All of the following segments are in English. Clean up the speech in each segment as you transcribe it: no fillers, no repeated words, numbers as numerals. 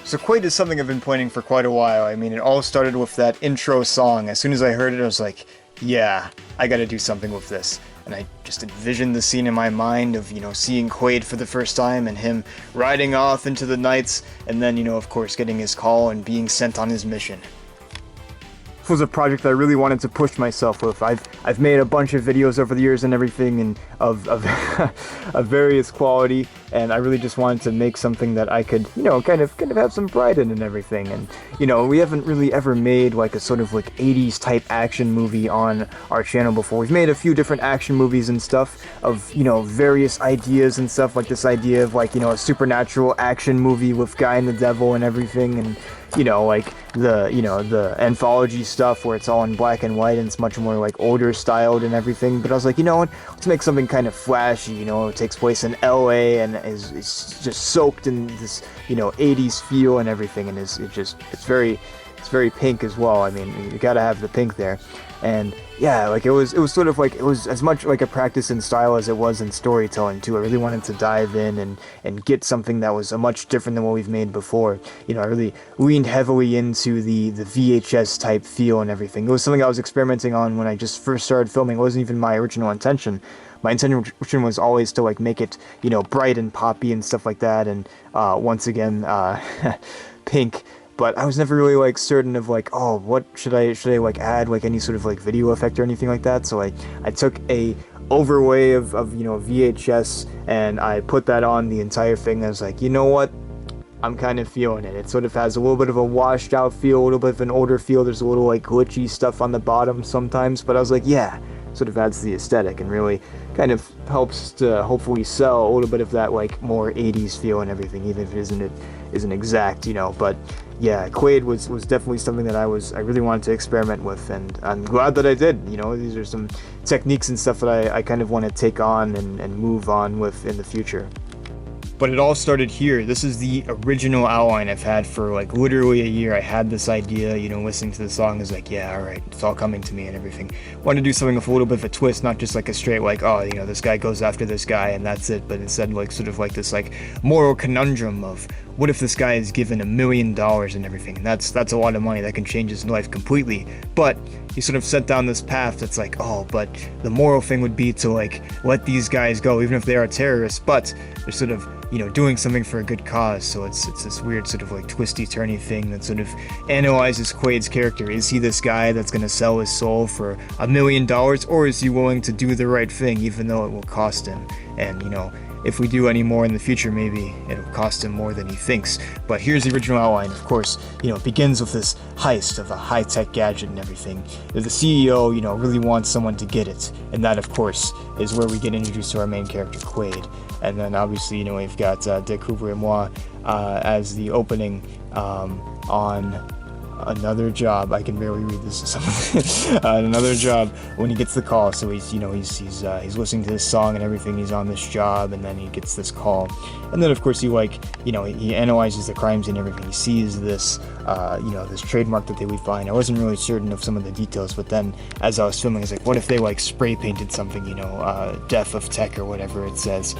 So Quaid is something I've been planning for quite a while. I mean, it all started with that intro song. As soon as I heard it, I was like, yeah, I gotta do something with this. And I just envisioned the scene in my mind of, seeing Quaid for the first time and him riding off into the nights, and then, of course, getting his call and being sent on his mission. This was a project that I really wanted to push myself with. I've made a bunch of videos over the years and everything, and of of various quality, and I really just wanted to make something that I could, kind of have some pride in and everything. And we haven't really ever made like a sort of like 80s type action movie on our channel before. We've made a few different action movies and stuff of various ideas and stuff, like this idea of like a supernatural action movie with Guy and the Devil and everything, and like the anthology stuff where it's all in black and white and it's much more like older styled and everything. But I was like, what, let's make something kind of flashy. It takes place in LA and is just soaked in this 80s feel and everything, and it's very pink as well. I mean, you gotta have the pink there. And yeah, like it was sort of like, it was as much like a practice in style as it was in storytelling too. I really wanted to dive in and get something that was much different than what we've made before. I really leaned heavily into the VHS type feel and everything. It was something I was experimenting on when I just first started filming. It wasn't even my original intention. My intention was always to like make it, bright and poppy and stuff like that, and once again, pink. But I was never really like certain of like, oh, what should I like add like any sort of like video effect or anything like that. So I took a overlay of VHS and I put that on the entire thing. I was like, you know what? I'm kind of feeling it. It sort of has a little bit of a washed out feel, a little bit of an older feel. There's a little like glitchy stuff on the bottom sometimes, but I was like, yeah, sort of adds to the aesthetic and really kind of helps to hopefully sell a little bit of that like more 80s feel and everything, even if it isn't exact, but yeah, Quaid was definitely something that I really wanted to experiment with, and I'm glad that I did. These are some techniques and stuff that I kind of want to take on and move on with in the future. But it all started here. This is the original outline I've had for like literally a year. I had this idea, listening to the song, is like, yeah, all right, it's all coming to me and everything. Wanted to do something with a little bit of a twist, not just like a straight like, oh, this guy goes after this guy and that's it, but instead like sort of like this like moral conundrum of what if this guy is given $1 million and everything? And that's a lot of money that can change his life completely. But he sort of set down this path that's like, oh, but the moral thing would be to like let these guys go, even if they are terrorists, but they're sort of doing something for a good cause. So it's this weird sort of like twisty turny thing that sort of analyzes Quaid's character. Is he this guy that's going to sell his soul for $1 million, or is he willing to do the right thing even though it will cost him? And if we do any more in the future, maybe it'll cost him more than he thinks. But here's the original outline. Of course, it begins with this heist of a high-tech gadget and everything. The CEO, really wants someone to get it. And that, of course, is where we get introduced to our main character, Quaid. And then, obviously, we've got Découvre et moi as the opening on another job. I can barely read this. Another job when he gets the call. So he's listening to this song and everything. He's on this job, and then he gets this call. And then of course he analyzes the crimes and everything. He sees this this trademark that they would find. I wasn't really certain of some of the details, but then as I was filming, I was like, what if they like spray painted something, death of tech or whatever it says,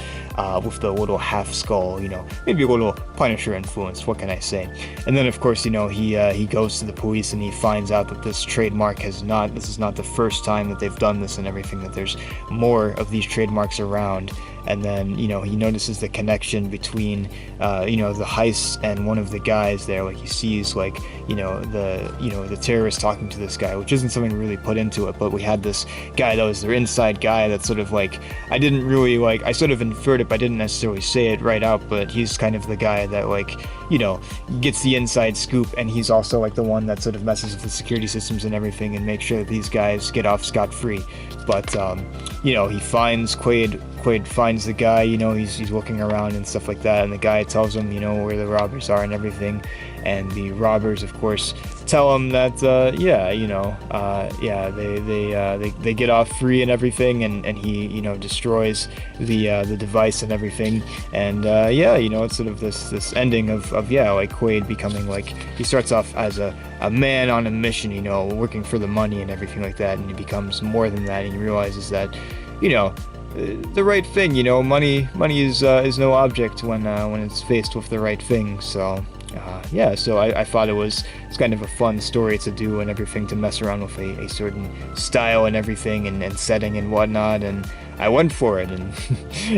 with the little half skull, maybe a little Punisher influence. What can I say? And then of course he goes to the police and he finds out that this trademark this is not the first time that they've done this and everything, that there's more of these trademarks around. And then he notices the connection between the heist and one of the guys there. Like he sees like the terrorist talking to this guy, which isn't something really put into it, but we had this guy that was their inside guy that sort of like, I didn't really like, I sort of inferred it, but I didn't necessarily say it right out, but he's kind of the guy that like gets the inside scoop, and he's also like the one that sort of messes with the security systems and everything and makes sure that these guys get off scot-free. But he finds Quaid finds the guy, he's looking around and stuff like that, and the guy tells him, where the robbers are and everything, and the robbers, of course, tell him that, they get off free and everything, and he, destroys the device and everything, and it's sort of this ending of like Quaid becoming like, he starts off as a man on a mission, working for the money and everything like that, and he becomes more than that, and he realizes that, the right thing, money is no object when it's faced with the right thing. So yeah, so I thought it's kind of a fun story to do and everything, to mess around with a certain style and everything, and setting and whatnot, and I went for it, and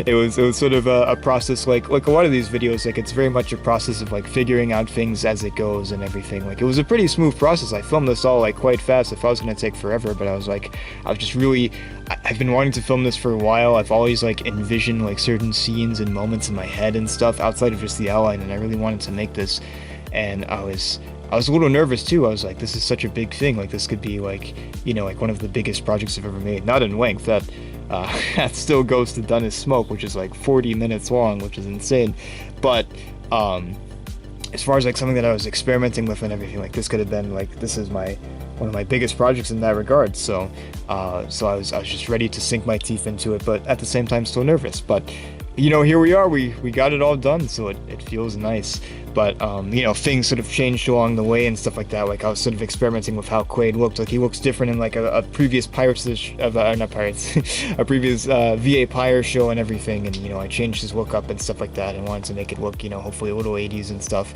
it was sort of a process, like a lot of these videos, like it's very much a process of like figuring out things as it goes and everything. Like it was a pretty smooth process. I filmed this all like quite fast. I thought it was gonna take forever, but I was just really, I've been wanting to film this for a while. I've always like envisioned like certain scenes and moments in my head and stuff outside of just the outline, and I really wanted to make this, and I was a little nervous too. I was like, this is such a big thing. Like this could be like, like one of the biggest projects I've ever made. Not in length. That still goes to Done as Smoke, which is like 40 minutes long, which is insane. But as far as like something that I was experimenting with and everything, like this could have been like, this is one of my biggest projects in that regard. So I was just ready to sink my teeth into it, but at the same time still nervous. But here we are. We got it all done, so it feels nice. But things sort of changed along the way and stuff like that. Like I was sort of experimenting with how Quaid looked. Like he looks different in like a previous not Pirates, a previous VA Pyre show and everything. And I changed his look up and stuff like that, and wanted to make it look hopefully a little 80s and stuff.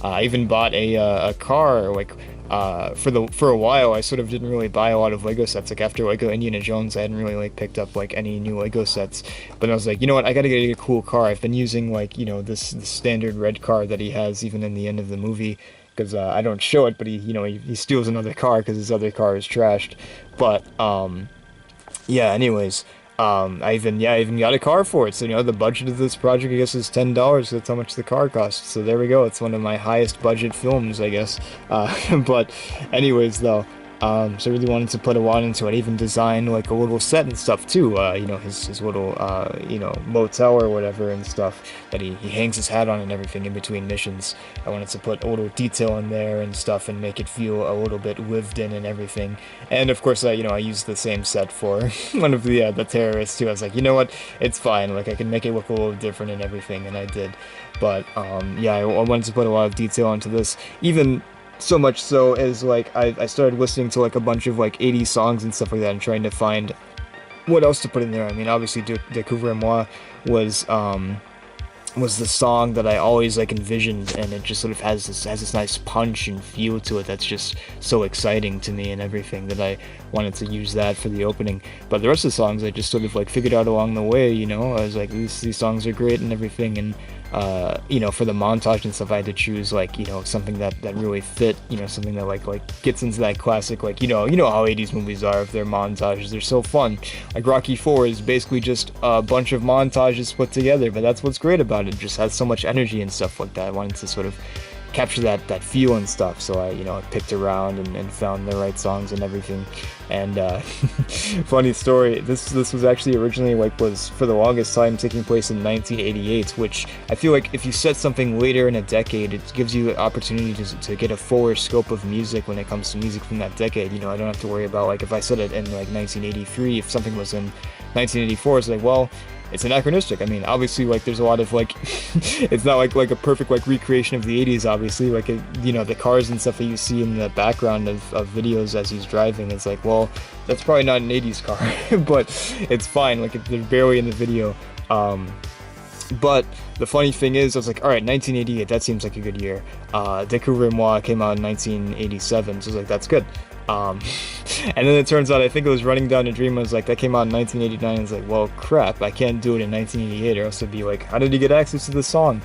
I even bought a car like. For a while, I sort of didn't really buy a lot of Lego sets. Like after Lego Indiana Jones, I hadn't really like picked up like any new Lego sets. But I was like, you know what, I gotta get a cool car. I've been using like this standard red car that he has even in the end of the movie, because I don't show it, but he steals another car because his other car is trashed. But yeah. Anyways. I even got a car for it. So, the budget of this project, I guess, is $10. That's how much the car costs. So there we go. It's one of my highest budget films, I guess. But anyways, though, so I really wanted to put a lot into it. I even designed like a little set and stuff too. His little motel or whatever and stuff that he hangs his hat on and everything in between missions. I wanted to put a little detail in there and stuff and make it feel a little bit lived in and everything. And of course, I used the same set for one of the terrorists too. I was like, you know what, it's fine. Like I can make it look a little different and everything, and I did. But yeah, I wanted to put a lot of detail into this, even. So much so as like I started listening to like a bunch of like 80s songs and stuff like that, and trying to find what else to put in there. I mean, obviously Découvrez-moi was the song that I always like envisioned, and it just sort of has this nice punch and feel to it that's just so exciting to me and everything, that I wanted to use that for the opening. But the rest of the songs I just sort of like figured out along the way. I was like, these songs are great and everything, and for the montage and stuff, I had to choose like something that really fit, something that like gets into that classic, like how 80s movies are with their montages. They're so fun. Like Rocky 4 is basically just a bunch of montages put together, but that's what's great about it. It just has so much energy and stuff like that. I wanted to sort of capture that feel and stuff, so I picked around and found the right songs and everything. And funny story, this was actually originally was for the longest time taking place in 1988, which I feel like if you set something later in a decade, it gives you an opportunity to get a fuller scope of music when it comes to music from that decade. I don't have to worry about like if I set it in like 1983, if something was in 1984, it's like, well, it's anachronistic. I mean, obviously, like, there's a lot of, like, it's not, like a perfect, like, recreation of the 80s, obviously. Like, the cars and stuff that you see in the background of videos as he's driving, it's like, well, that's probably not an 80s car, but it's fine. Like, they're barely in the video. But the funny thing is, I was like, all right, 1988, that seems like a good year. Découvrez-moi came out in 1987, so I was like, that's good. And then it turns out, I think it was Running Down a Dream, I was like, that came out in 1989, I was like, well, crap, I can't do it in 1988, or else it'd be like, how did he get access to the song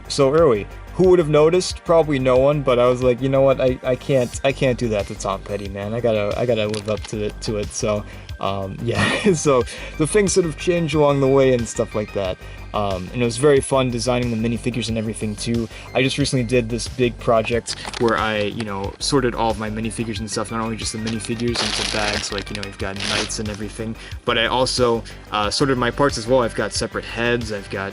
so early? Who would have noticed? Probably no one, but I was like, you know what, I can't do that to Tom Petty, man. I gotta live up to it, so, yeah, so the things sort of changed along the way and stuff like that. And it was very fun designing the minifigures and everything too. I just recently did this big project where I, sorted all of my minifigures and stuff, not only just the minifigures into bags, like, you've got knights and everything, but I also sorted my parts as well. I've got separate heads, I've got,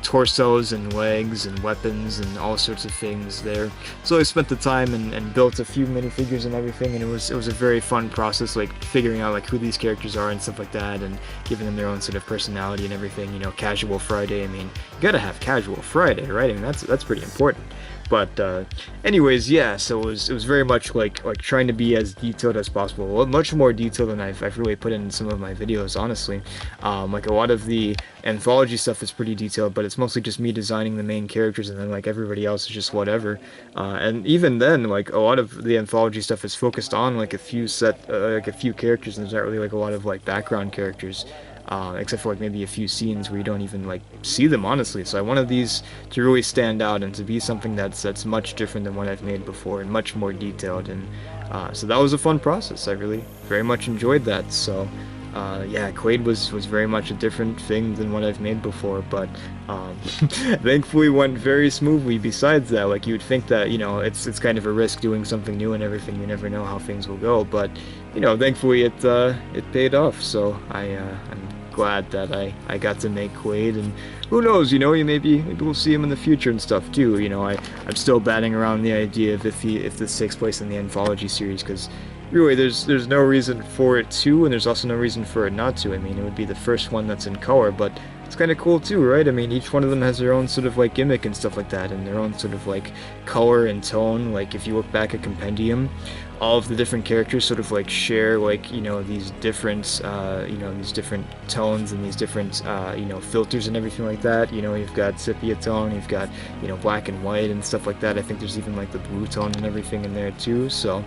torsos and legs and weapons and all sorts of things there. So I spent the time and built a few minifigures and everything, and it was a very fun process, like figuring out like who these characters are and stuff like that, and giving them their own sort of personality and everything. Casual Friday. I mean, you gotta have Casual Friday, right? I mean, that's pretty important. But anyways, yeah, so it was very much like trying to be as detailed as possible, much more detailed than I've really put in some of my videos, honestly. Like a lot of the anthology stuff is pretty detailed, but it's mostly just me designing the main characters, and then like everybody else is just whatever. And even then, like a lot of the anthology stuff is focused on like a few characters, and there's not really like a lot of like background characters. Except for like maybe a few scenes where you don't even like see them honestly. So I wanted these to really stand out and to be something that's much different than what I've made before and much more detailed. And so that was a fun process. I really very much enjoyed that. So yeah, Quaid was very much a different thing than what I've made before, but thankfully went very smoothly. Besides that, like you would think that it's kind of a risk doing something new and everything. You never know how things will go, but thankfully it paid off. So I'm glad that I got to make Quaid, and who knows, maybe we'll see him in the future and stuff too. I'm still batting around the idea of if this takes place in the anthology series, because really there's no reason for it to, and there's also no reason for it not to. I mean, it would be the first one that's in color, but it's kind of cool too, right? I mean, each one of them has their own sort of like gimmick and stuff like that, and their own sort of like color and tone. Like if you look back at Compendium, all of the different characters sort of like share like these different these different tones and these different filters and everything like that. You've got sepia tone, you've got black and white and stuff like that. I think there's even like the blue tone and everything in there too. So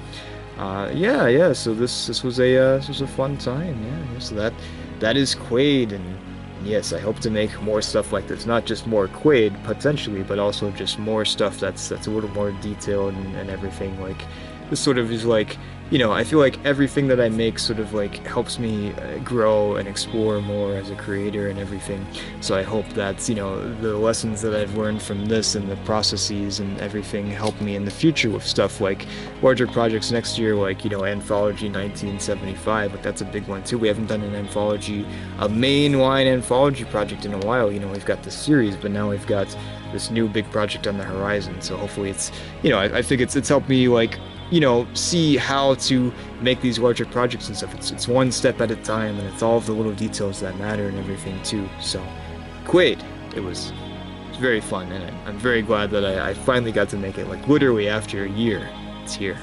yeah. So this was a fun time. Yeah. So that is Quaid, and yes, I hope to make more stuff like this. Not just more Quaid potentially, but also just more stuff that's a little more detailed and everything. Like this sort of is like, I feel like everything that I make sort of like helps me grow and explore more as a creator and everything. So I hope that, the lessons that I've learned from this and the processes and everything help me in the future with stuff like larger projects next year, like, Anthology 1975. Like that's a big one too. We haven't done a mainline anthology project in a while. We've got the series, but now we've got this new big project on the horizon. So hopefully it's, I think it's helped me like, see how to make these larger projects and stuff. It's one step at a time, and it's all of the little details that matter and everything too. So, Quaid, it was very fun, and I'm very glad that I finally got to make it, like literally after a year. It's here.